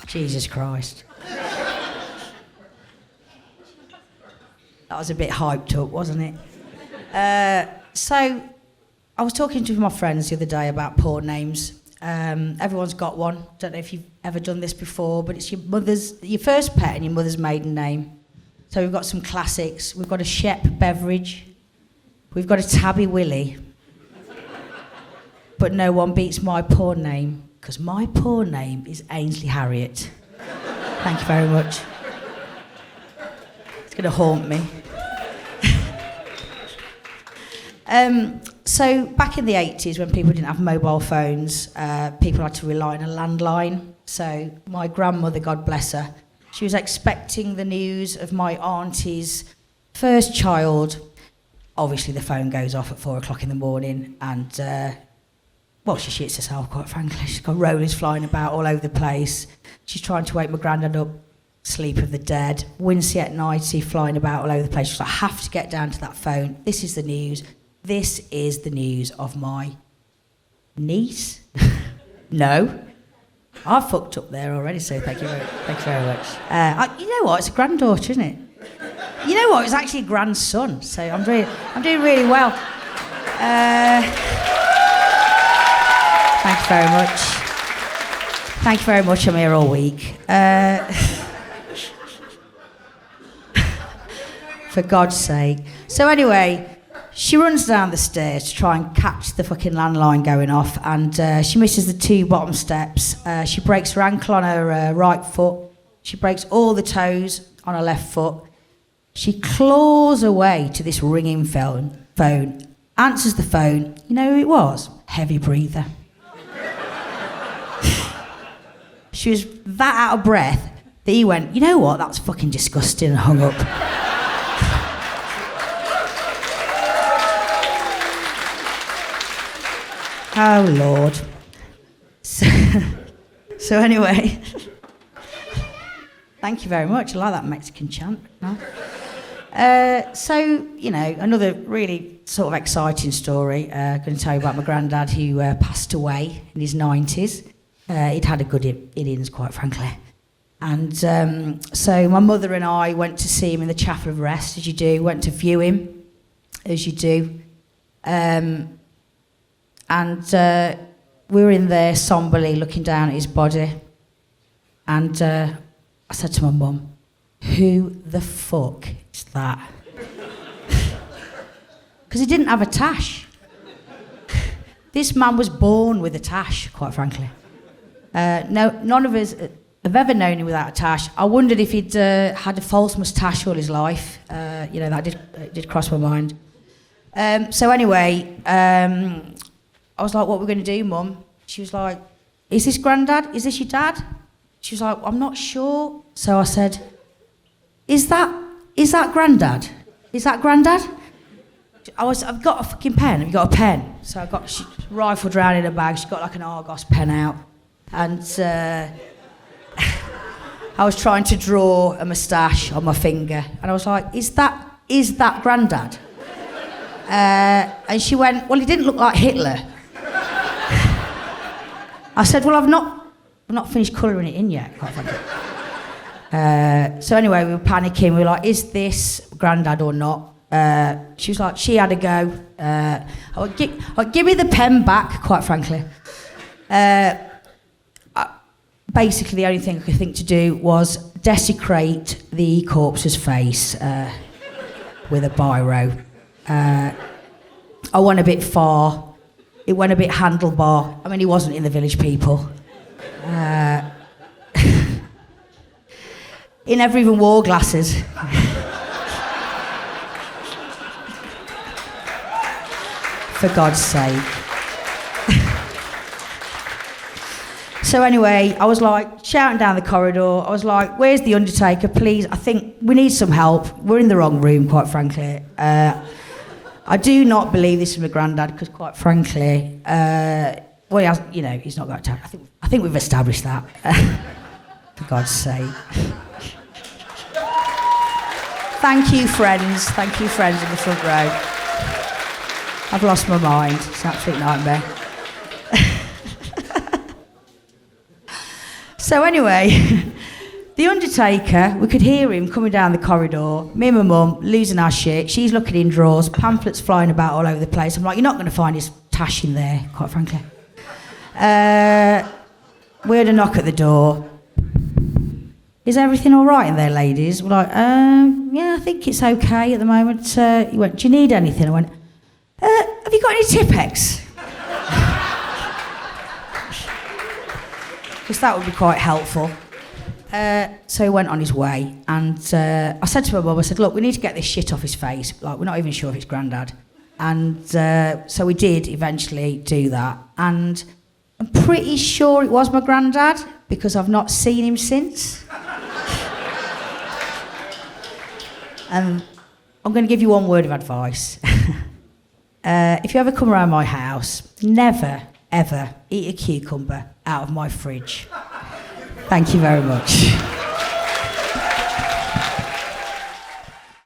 Jesus Christ. That was a bit hyped up, wasn't it? So, I was talking to my friends the other day about porn names. Everyone's got one. Don't know if you've ever done this before, but it's your first pet and your mother's maiden name. So we've got some classics. We've got a Shep Beveridge. We've got a Tabby Willie. But no one beats my porn name, because my porn name is Ainsley Harriet. Thank you very much. It's going to haunt me. So back in the 80s, when people didn't have mobile phones, people had to rely on a landline. So my grandmother, God bless her, she was expecting the news of my auntie's first child. Obviously, the phone goes off at 4 o'clock in the morning, and she shits herself, quite frankly. She's got rollers flying about all over the place. She's trying to wake my granddad up, sleep of the dead. Wincy at nighty flying about all over the place. She's like, I have to get down to that phone. This is the news. This is the news of my niece. No, I fucked up there already. So thank you very much. You know what? It's a granddaughter, isn't it? You know what? It's actually a grandson. So I'm doing really well. Thank you very much. Thank you very much. I'm here all week. For God's sake. So anyway. She runs down the stairs to try and catch the fucking landline going off, and she misses the 2 bottom steps. She breaks her ankle on her right foot. She breaks all the toes on her left foot. She claws her way to this ringing phone, answers the phone. You know who it was? Heavy breather. She was that out of breath that he went, you know what, that's fucking disgusting, and hung up. Oh, Lord. So anyway, thank you very much. I like that Mexican chant. No? So, you know, another really sort of exciting story. I'm going to tell you about my granddad who passed away in his 90s. He'd had a good innings, quite frankly. And so my mother and I went to see him in the Chapel of Rest, as you do, went to view him, as you do. And we were in there somberly looking down at his body. And I said to my mum, who the fuck is that? Because he didn't have a tash. This man was born with a tash, quite frankly. No, none of us have ever known him without a tash. I wondered if he'd had a false moustache all his life. You know, that did cross my mind. So anyway, I was like, what are we going to do, Mum? She was like, is this Grandad? Is this your dad? She was like, I'm not sure. So I said, is that Grandad? Is that Grandad? I've got a fucking pen. Have you got a pen? So she rifled around in her bag. She got like an Argos pen out. And I was trying to draw a moustache on my finger. And I was like, is that Grandad? And she went, well, he didn't look like Hitler. I said, well, I've not finished colouring it in yet, quite frankly. So anyway, we were panicking. We were like, is this Grandad or not? She was like, she had a go. I went, give me the pen back, quite frankly. Basically, the only thing I could think to do was desecrate the corpse's face with a biro. I went a bit far. It went a bit handlebar. I mean, he wasn't in the Village People. He never even wore glasses. For God's sake. So anyway, I was like shouting down the corridor. I was like, where's the undertaker, please? I think we need some help. We're in the wrong room, quite frankly. I do not believe this is my granddad, because quite frankly, well, he has, you know, he's not got a tax. I think we've established that. For God's sake. Thank you, friends. Thank you, friends in the front row. I've lost my mind. It's an absolute nightmare. So anyway, the undertaker, we could hear him coming down the corridor, me and my mum losing our shit, she's looking in drawers, pamphlets flying about all over the place. I'm like, you're not going to find his tash in there, quite frankly. We had a knock at the door. Is everything all right in there, ladies? We're like, yeah, I think it's okay at the moment. He went, do you need anything? I went, have you got any Tipp-Ex? Because that would be quite helpful. So he went on his way, and I said to my mum, I said, look, we need to get this shit off his face. Like, we're not even sure if it's Grandad. And so we did eventually do that. And I'm pretty sure it was my Grandad, because I've not seen him since. And I'm going to give you one word of advice. If you ever come around my house, never, ever eat a cucumber out of my fridge. Thank you very much.